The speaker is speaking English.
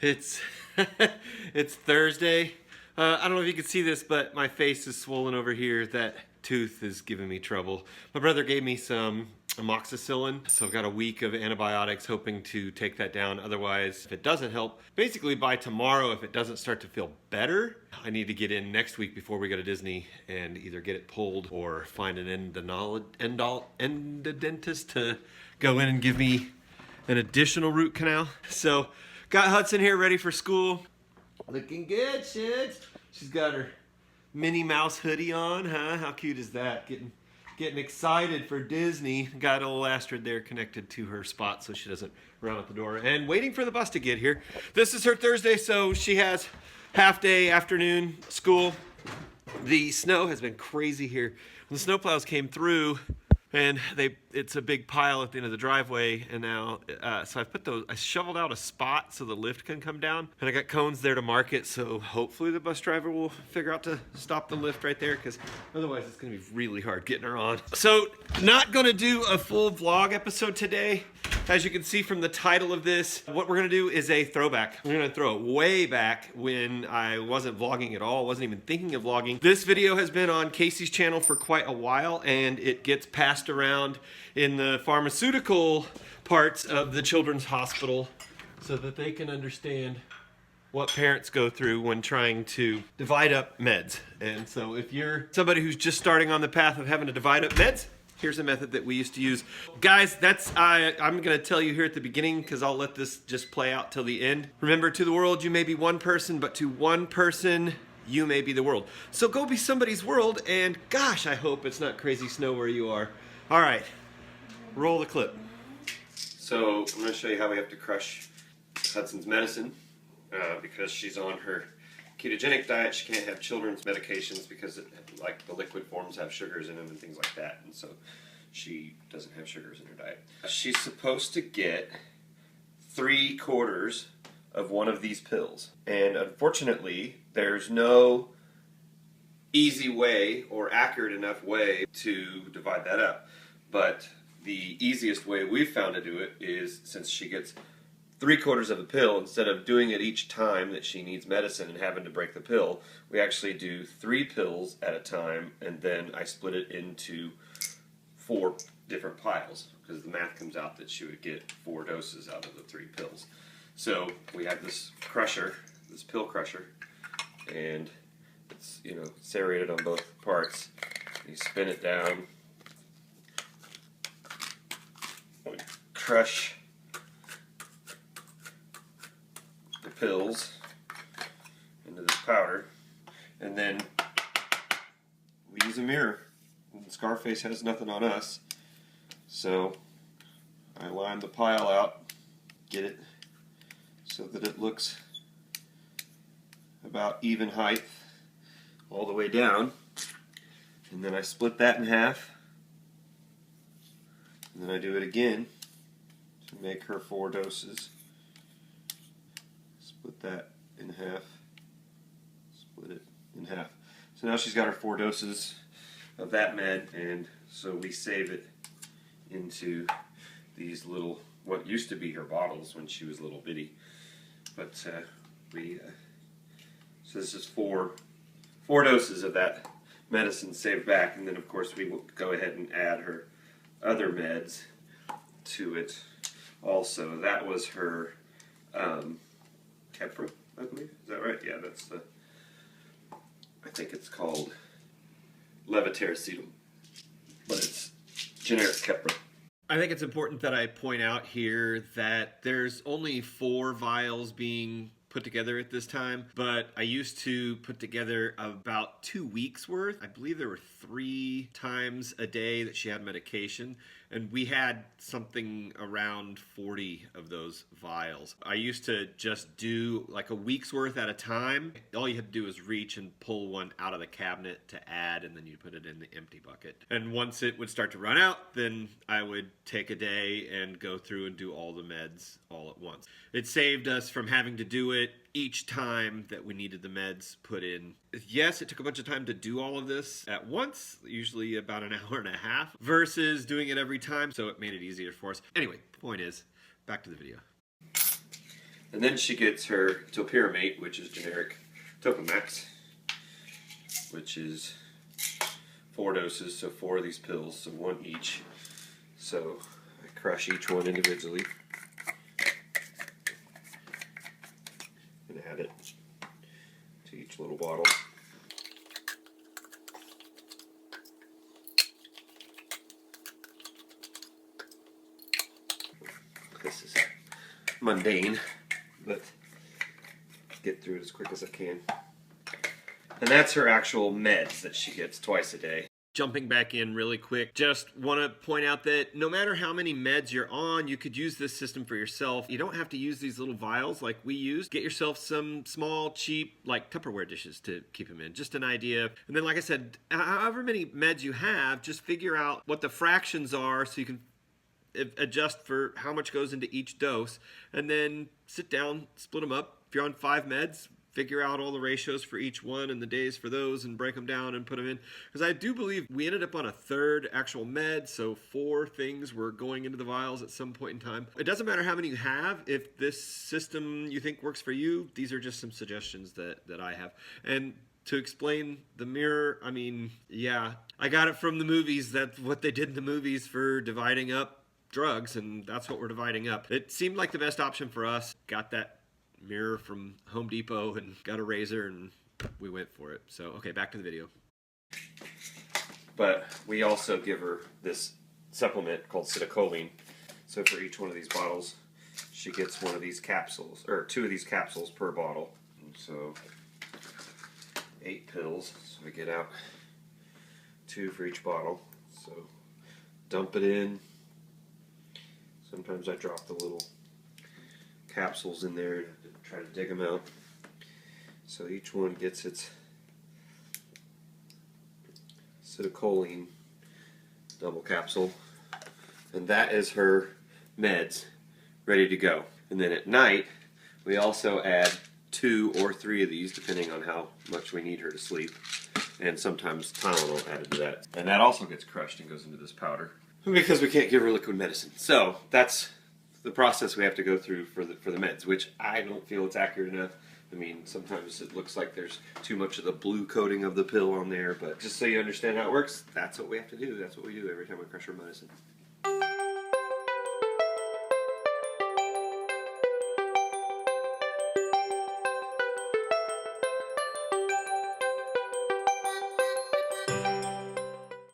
It's it's Thursday. I don't know if you can see this, but my face is swollen over here. That tooth is giving me trouble. My brother gave me some amoxicillin, so I've got a week of antibiotics, hoping to take that down. Otherwise, if it doesn't help, basically by tomorrow, if it doesn't start to feel better, I need to get in next week before we go to Disney and either get it pulled or find an endodontist to go in and give me an additional root canal. So got Hudsyn here ready for school. Looking good, shit. She's got her Minnie Mouse hoodie on, huh? How cute is that? Getting excited for Disney. Got old Astrid there connected to her spot so she doesn't run out the door. And waiting for the bus to get here. This is her Thursday, so she has half day afternoon school. The snow has been crazy here. When the snowplows came through, and it's a big pile at the end of the driveway, and now so I shoveled out a spot so the lift can come down, and I got cones there to mark it, so hopefully the bus driver will figure out to stop the lift right there, because otherwise it's gonna be really hard getting her on. So not gonna do a full vlog episode today. As you can see from the title of this, what we're gonna do is a throwback. We're gonna throw it way back when I wasn't vlogging at all, wasn't even thinking of vlogging. This video has been on Casey's channel for quite a while, and it gets passed around in the pharmaceutical parts of the children's hospital so that they can understand what parents go through when trying to divide up meds. And so if you're somebody who's just starting on the path of having to divide up meds, here's a method that we used to use. Guys, I'm gonna tell you here at the beginning, because I'll let this just play out till the end. Remember, to the world you may be one person, but to one person you may be the world. So go be somebody's world, and gosh, I hope it's not crazy snow where you are. All right, roll the clip. So I'm gonna show you how we have to crush Hudson's medicine, because she's on her ketogenic diet. She can't have children's medications because like the liquid forms have sugars in them and things like that, and so she doesn't have sugars in her diet. She's supposed to get 3/4 of one of these pills, and unfortunately there's no easy way or accurate enough way to divide that up. But the easiest way we've found to do it is, since she gets 3/4 of a pill, instead of doing it each time that she needs medicine and having to break the pill, we actually do 3 pills at a time, and then I split it into 4 different piles, because the math comes out that she would get 4 doses out of the 3 pills. So we have this crusher, this pill crusher, and it's, you know, serrated on both parts. You spin it down, we crush the pills into this powder, and then we use a mirror. And Scarface has nothing on us, so I line the pile out, get it so that it looks about even height all the way down, and then I split that in half, and then I do it again to make her 4 doses. Split that in half, split it in half. So now she's got her 4 doses of that med, and so we save it into these little, what used to be her bottles when she was little bitty. But so this is 4 doses of that medicine saved back, and then of course we will go ahead and add her other meds to it also. That was her Kepra, I believe. Is that right? Yeah, that's the, I think it's called levetiracetam, but it's generic Kepra. I think it's important that I point out here that there's only 4 vials being put together at this time, but I used to put together about 2 weeks worth. I believe there were 3 times a day that she had medication, and we had something around 40 of those vials. I used to just do like a week's worth at a time. All you had to do was reach and pull one out of the cabinet to add, and then you put it in the empty bucket. And once it would start to run out, then I would take a day and go through and do all the meds all at once. It saved us from having to do it each time that we needed the meds put in. Yes, it took a bunch of time to do all of this at once, usually about an hour and a half, versus doing it every time, so it made it easier for us. Anyway, point is, back to the video. And then she gets her topiramate, which is generic Topamax, which is 4 doses, so 4 of these pills, so 1 each. So I crush each one individually and add it to each little bottle. This is mundane, but get through it as quick as I can. And that's her actual meds that she gets twice a day. Jumping back in really quick, just want to point out that no matter how many meds you're on, you could use this system for yourself. You don't have to use these little vials like we use. Get yourself some small, cheap, like Tupperware dishes to keep them in. Just an idea. And then, like I said, however many meds you have, just figure out what the fractions are so you can adjust for how much goes into each dose. And then sit down, split them up. If you're on 5 meds, figure out all the ratios for each one and the days for those and break them down and put them in. Because I do believe we ended up on a 3rd actual med, so 4 things were going into the vials at some point in time. It doesn't matter how many you have. If this system you think works for you, these are just some suggestions that I have. And to explain the mirror, I mean, yeah, I got it from the movies. That's what they did in the movies for dividing up drugs, and that's what we're dividing up. It seemed like the best option for us. Got that mirror from Home Depot and got a razor and we went for it. So, okay, back to the video. But we also give her this supplement called citicoline. So for each one of these bottles, she gets one of these capsules, or 2 of these capsules per bottle. And so 8 pills, so we get out 2 for each bottle. So dump it in. Sometimes I drop the little capsules in there to try to dig them out. So each one gets its citicoline double capsule, and that is her meds ready to go. And then at night we also add 2 or 3 of these depending on how much we need her to sleep, and sometimes Tylenol added to that. And that also gets crushed and goes into this powder because we can't give her liquid medicine. So that's the process we have to go through for the meds, which I don't feel it's accurate enough. I mean, sometimes it looks like there's too much of the blue coating of the pill on there, but just so you understand how it works, that's what we have to do. That's what we do every time we crush our medicine.